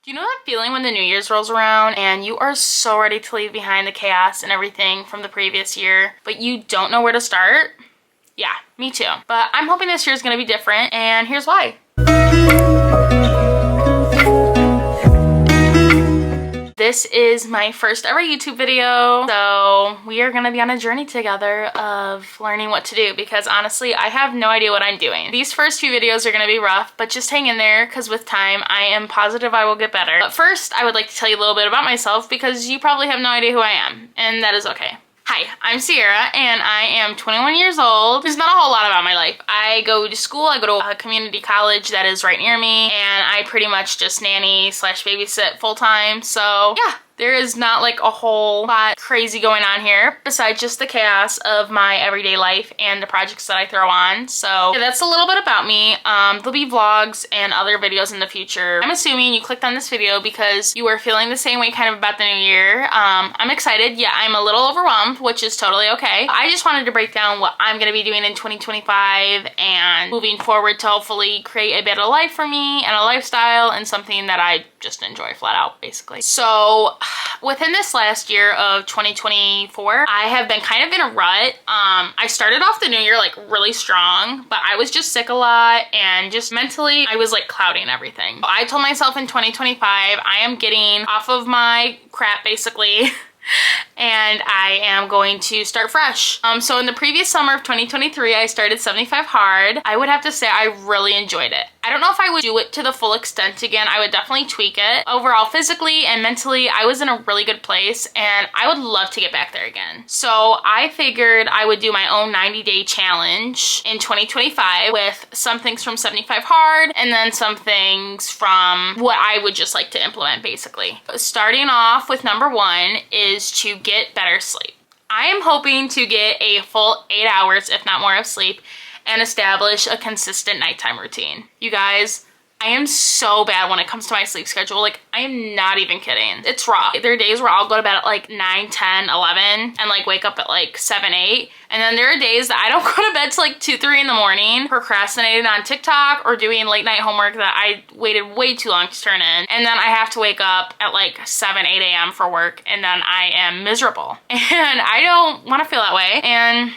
Do you know that feeling when the New Year's rolls around and you are so ready to leave behind the chaos and everything from the previous year, but you don't know where to start? Yeah, me too. But I'm hoping this year is going to be different, and here's why. This is my first ever YouTube video, so we are gonna be on a journey together of learning what to do, because honestly, I have no idea what I'm doing. These first few videos are gonna be rough, but just hang in there, because with time, I am positive I will get better. But first, I would like to tell you a little bit about myself, because you probably have no idea who I am, and that is okay. Hi, I'm Sierra, and I am 21 years old. There's not a whole lot about my life. I go to school, I go to a community college that is right near me, and I pretty much just nanny / babysit full-time, so yeah. There is not like a whole lot crazy going on here besides just the chaos of my everyday life and the projects that I throw on. So yeah, that's a little bit about me. There'll be vlogs and other videos in the future. I'm assuming you clicked on this video because you are feeling the same way kind of about the new year. I'm excited. Yeah, I'm a little overwhelmed, which is totally okay. I just wanted to break down what I'm going to be doing in 2025 and moving forward to hopefully create a better life for me and a lifestyle and something that I just enjoy flat out, basically. So within this last year of 2024, I have been kind of in a rut. I started off the new year like really strong, but I was just sick a lot and just mentally I was like clouding everything. I told myself in 2025, I am getting off of my crap basically. And I am going to start fresh. So in the previous summer of 2023, I started 75 Hard. I would have to say I really enjoyed it. I don't know if I would do it to the full extent again. I would definitely tweak it. Overall, physically and mentally, I was in a really good place and I would love to get back there again. So I figured I would do my own 90-day challenge in 2025 with some things from 75 Hard and then some things from what I would just like to implement basically. Starting off with number 1 is to get better sleep. I am hoping to get a full 8 hours, if not more, of sleep and establish a consistent nighttime routine. You guys, I am so bad when it comes to my sleep schedule. Like, I am not even kidding. It's rough. There are days where I'll go to bed at like 9, 10, 11 and like wake up at like 7, 8. And then there are days that I don't go to bed till like 2, 3 in the morning, procrastinating on TikTok or doing late night homework that I waited way too long to turn in. And then I have to wake up at like 7, 8 a.m. for work, and then I am miserable. And I don't want to feel that way. And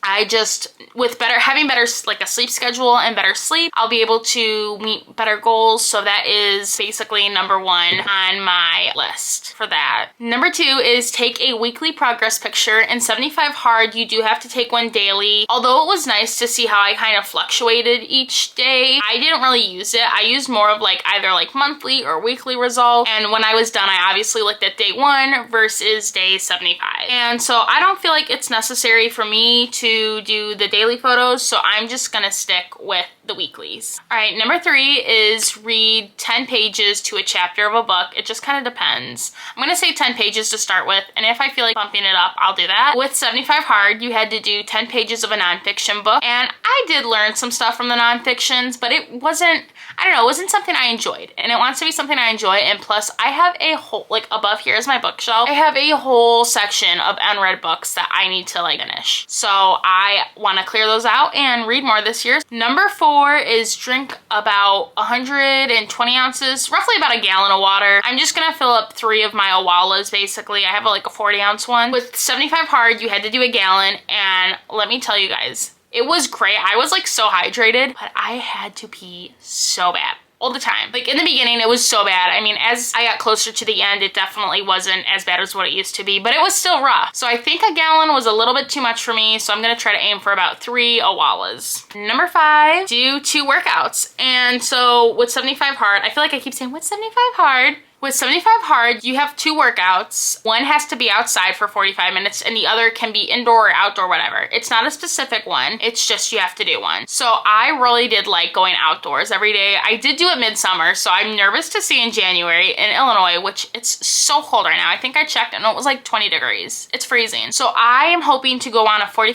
I just, with having better, like a sleep schedule and better sleep, I'll be able to meet better goals. So that is basically number 1 on my list for that. Number 2 is take a weekly progress picture. In 75 Hard, you do have to take one daily. Although it was nice to see how I kind of fluctuated each day, I didn't really use it. I used more of like either like monthly or weekly results. And when I was done, I obviously looked at day 1 versus day 75. And so I don't feel like it's necessary for me to do the daily photos, so I'm just gonna stick with the weeklies. All right, number 3 is read 10 pages to a chapter of a book. It just kind of depends. I'm gonna say 10 pages to start with, and if I feel like bumping it up, I'll do that. With 75 Hard, you had to do 10 pages of a nonfiction book, and I did learn some stuff from the nonfictions, but it wasn't, I don't know, it wasn't something I enjoyed, and it wants to be something I enjoy. And plus, I have a whole, like above here is my bookshelf, I have a whole section of unread books that I need to like finish. So I want to clear those out and read more this year. Number 4 is drink about 120 ounces, roughly about a gallon of water. I'm just gonna fill up 3 of my Awalas basically. I have like a 40-ounce one. With 75 Hard, you had to do a gallon, and let me tell you guys, it was great. I was like so hydrated, but I had to pee so bad. All the time. Like in the beginning, it was so bad. I mean, as I got closer to the end, it definitely wasn't as bad as what it used to be, but it was still rough. So I think a gallon was a little bit too much for me, so I'm gonna try to aim for about 3 Awalas. Number 5, do 2 workouts. And so with 75 Hard, I feel like I keep saying, with 75 Hard? With 75 Hard, you have 2 workouts. One has to be outside for 45 minutes and the other can be indoor or outdoor, whatever. It's not a specific one. It's just you have to do one. So I really did like going outdoors every day. I did do it midsummer, so I'm nervous to see in January in Illinois, which it's so cold right now. I think I checked and it was like 20 degrees. It's freezing. So I am hoping to go on a 30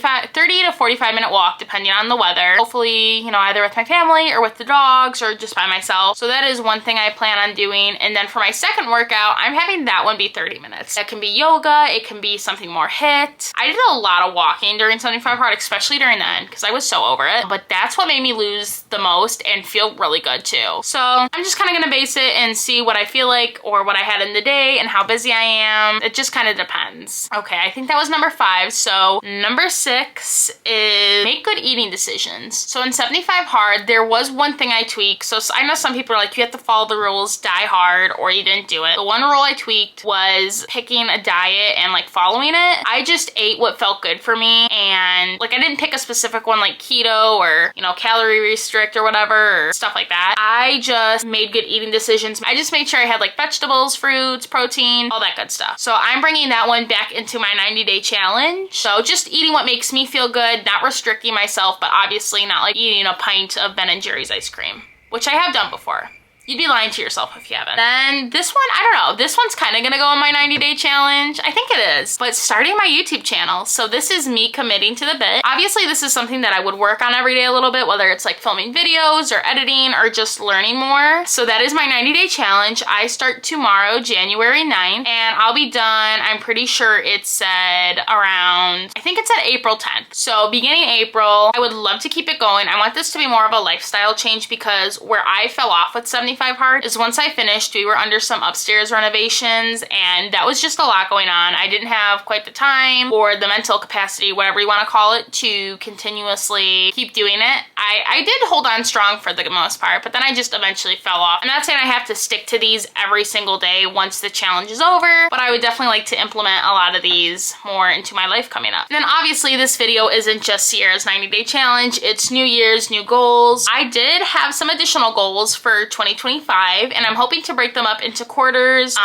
to 45 minute walk depending on the weather. Hopefully, you know, either with my family or with the dogs or just by myself. So that is one thing I plan on doing. And then for my second workout, I'm having that one be 30 minutes. That can be yoga, it can be something more HIIT. I did a lot of walking during 75 hard, especially during the end, because I was so over it. But that's what made me lose the most and feel really good too. So I'm just kind of gonna base it and see what I feel like or what I had in the day and how busy I am. It just kind of depends. Okay, I think that was number 5. So number 6 is make good eating decisions. So in 75 hard, there was one thing I tweaked. So I know some people are like, you have to follow the rules, die hard, or you didn't do it. The one rule I tweaked was picking a diet and like following it. I just ate what felt good for me, and like I didn't pick a specific one like keto or, you know, calorie restrict or whatever or stuff like that. I just made good eating decisions. I just made sure I had like vegetables, fruits, protein, all that good stuff. So I'm bringing that one back into my 90-day challenge. So just eating what makes me feel good, not restricting myself, but obviously not like eating a pint of Ben & Jerry's ice cream, which I have done before. You'd be lying to yourself if you haven't. Then this one, I don't know. This one's kind of gonna go in my 90-day challenge. I think it is. But starting my YouTube channel. So this is me committing to the bit. Obviously, this is something that I would work on every day a little bit, whether it's like filming videos or editing or just learning more. So that is my 90-day challenge. I start tomorrow, January 9th, and I'll be done. I'm pretty sure it said around, I think it said April 10th. So beginning April, I would love to keep it going. I want this to be more of a lifestyle change because where I fell off with 75 hard is once I finished, we were under some upstairs renovations and that was just a lot going on. I didn't have quite the time or the mental capacity, whatever you want to call it, to continuously keep doing it. I did hold on strong for the most part, but then I just eventually fell off. I'm not saying I have to stick to these every single day once the challenge is over, but I would definitely like to implement a lot of these more into my life coming up. And then obviously this video isn't just Sierra's 90-day challenge, it's New Year's, new goals. I did have some additional goals for 2025 and I'm hoping to break them up into quarters. So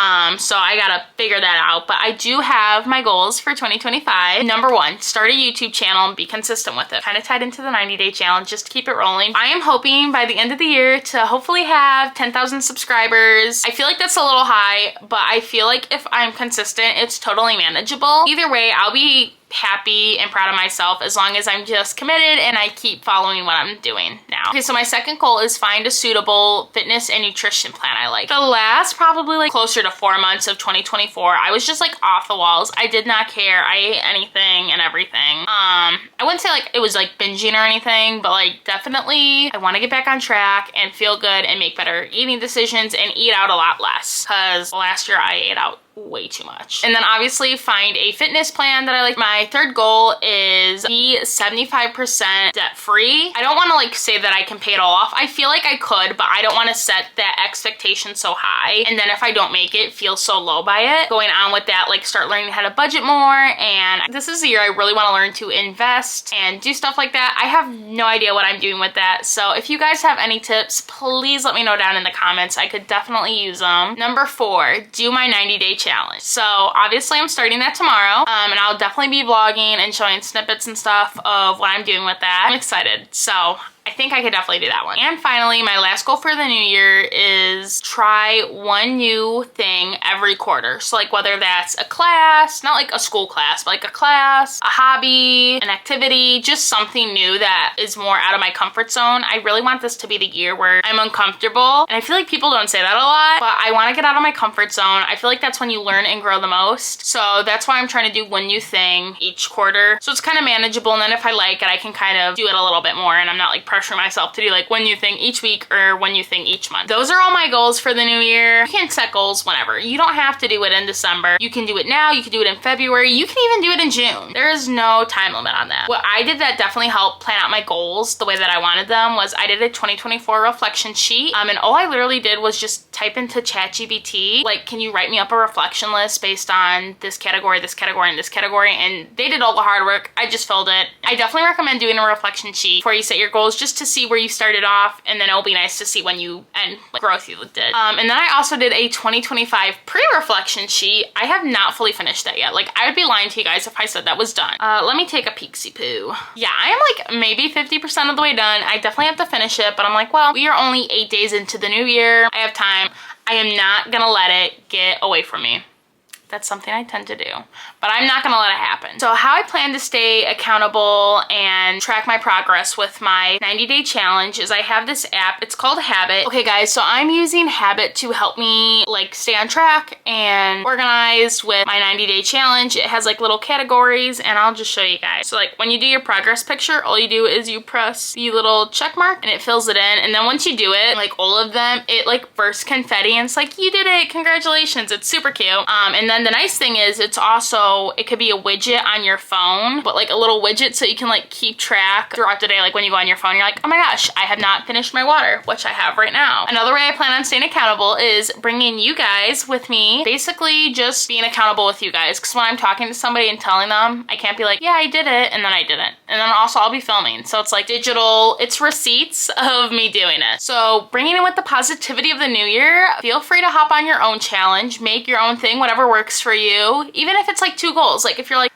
I gotta figure that out, but I do have my goals for 2025. Number 1, start a YouTube channel and be consistent with it. Kind of tied into the 90-day challenge just to keep it rolling. I am hoping by the end of the year to hopefully have 10,000 subscribers. I feel like that's a little high, but I feel like if I'm consistent, it's totally manageable. Either way, I'll be happy and proud of myself as long as I'm just committed and I keep following what I'm doing now. Okay, so my second goal is find a suitable fitness and nutrition plan I like. The last probably like closer to 4 months of 2024, I was just like off the walls. I did not care. I ate anything and everything. I wouldn't say like it was like binging or anything, but like definitely I want to get back on track and feel good and make better eating decisions and eat out a lot less, because last year I ate out way too much. And then obviously find a fitness plan that I like. My third goal is be 75% debt free. I don't want to like say that I can pay it all off. I feel like I could, but I don't want to set that expectation so high. And then if I don't make it, feel so low by it. Going on with that, like start learning how to budget more. And this is the year I really want to learn to invest and do stuff like that. I have no idea what I'm doing with that. So if you guys have any tips, please let me know down in the comments. I could definitely use them. Number 4, do my 90-day challenge. So obviously I'm starting that tomorrow, and I'll definitely be vlogging and showing snippets and stuff of what I'm doing with that. I'm excited. So I think I could definitely do that one. And finally, my last goal for the new year is try one new thing every quarter. So like whether that's a class, not like a school class, but like a class, a hobby, an activity, just something new that is more out of my comfort zone. I really want this to be the year where I'm uncomfortable. And I feel like people don't say that a lot, but I want to get out of my comfort zone. I feel like that's when you learn and grow the most. So that's why I'm trying to do one new thing each quarter. So it's kind of manageable. And then if I like it, I can kind of do it a little bit more and I'm not like pressure myself to do like one new thing each week or one new thing each month. Those are all my goals for the new year. You can set goals whenever. You don't have to do it in December. You can do it now. You can do it in February. You can even do it in June. There is no time limit on that. What I did that definitely helped plan out my goals the way that I wanted them was I did a 2024 reflection sheet. And all I literally did was just type into ChatGPT, like, can you write me up a reflection list based on this category, and this category? And they did all the hard work. I just filled it. I definitely recommend doing a reflection sheet before you set your goals just to see where you started off, and then it'll be nice to see when you end like growth you did. And then I also did a 2025 pre-reflection sheet. I have not fully finished that yet. Like I would be lying to you guys if I said that was done. Let me take a peeksy poo. Yeah, I am like maybe 50% of the way done. I definitely have to finish it, but I'm like, well, we are only 8 days into the new year. I have time. I am not gonna let it get away from me. That's something I tend to do, but I'm not gonna let it happen. So how I plan to stay accountable and track my progress with my 90-day challenge is I have this app. It's called Habit. Okay guys, so I'm using Habit to help me like stay on track and organized with my 90-day challenge. It has like little categories, and I'll just show you guys. So like when you do your progress picture, all you do is you press the little check mark and it fills it in. And then once you do it, like all of them, it like bursts confetti and it's like, you did it, congratulations. It's super cute. And then the nice thing is it's also, it could be a widget on your phone, but like a little widget so you can like keep track throughout the day. Like when you go on your phone, you're like, oh my gosh, I have not finished my water, which I have right now. Another way I plan on staying accountable is bringing you guys with me, basically just being accountable with you guys. Because when I'm talking to somebody and telling them, I can't be like, yeah, I did it, and then I didn't. And then also I'll be filming. So it's like digital, it's receipts of me doing it. So bringing it with the positivity of the new year, feel free to hop on your own challenge, make your own thing, whatever works for you. Even if it's like 2 goals, like if you're like,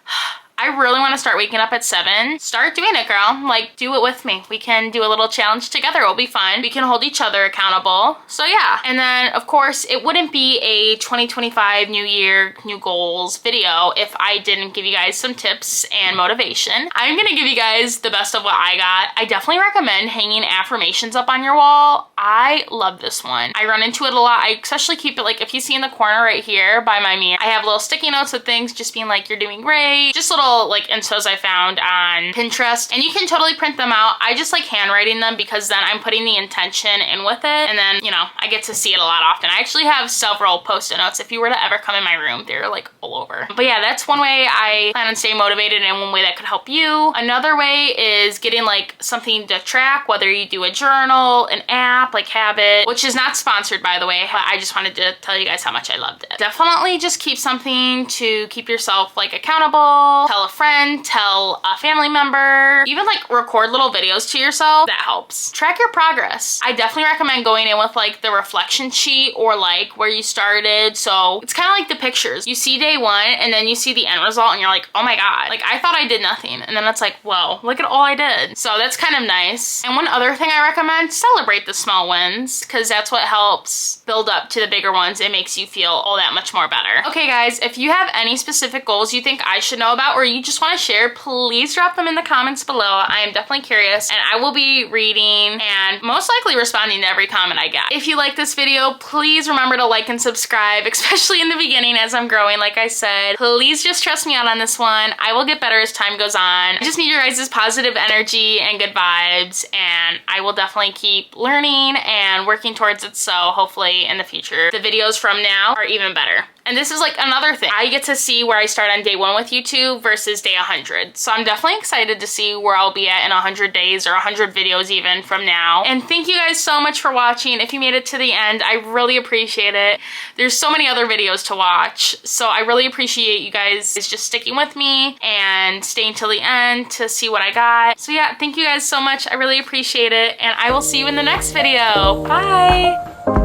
I really want to start waking up at 7. Start doing it, girl. Like, do it with me. We can do a little challenge together. It'll be fun. We can hold each other accountable. So yeah. And then, of course, it wouldn't be a 2025 New Year, New Goals video if I didn't give you guys some tips and motivation. I'm gonna give you guys the best of what I got. I definitely recommend hanging affirmations up on your wall. I love this one. I run into it a lot. I especially keep it like, if you see in the corner right here by my me, I have little sticky notes with things just being like, you're doing great. Just little like instos I found on Pinterest, and you can totally print them out. I just like handwriting them because then I'm putting the intention in with it, and then, you know, I get to see it a lot often. I actually have several post-it notes. If you were to ever come in my room, they're like all over. But yeah, that's one way I plan on staying motivated, and one way that could help you. Another way is getting like something to track, whether you do a journal, an app like Habit, which is not sponsored by the way, but I just wanted to tell you guys how much I loved it. Definitely just keep something to keep yourself like accountable. Tell a friend, tell a family member, even like record little videos to yourself. That helps. Track your progress. I definitely recommend going in with like the reflection sheet or like where you started. So it's kind of like the pictures. You see day 1 and then you see the end result and you're like, oh my God, like I thought I did nothing. And then it's like, whoa, look at all I did. So that's kind of nice. And one other thing I recommend, celebrate the small wins, because that's what helps build up to the bigger ones. It makes you feel all that much more better. Okay guys, if you have any specific goals you think I should know about or you just want to share, please drop them in the comments below. I am definitely curious, and I will be reading and most likely responding to every comment I get. If you like this video, please remember to like and subscribe, especially in the beginning as I'm growing. Like I said, please just trust me out on this one. I will get better as time goes on. I just need your guys' positive energy and good vibes, and I will definitely keep learning and working towards it. So hopefully in the future, the videos from now are even better. And this is like another thing. I get to see where I start on day 1 with YouTube versus day 100. So I'm definitely excited to see where I'll be at in 100 days or 100 videos even from now. And thank you guys so much for watching. If you made it to the end, I really appreciate it. There's so many other videos to watch. So I really appreciate you guys just sticking with me and staying till the end to see what I got. So yeah, thank you guys so much. I really appreciate it. And I will see you in the next video. Bye.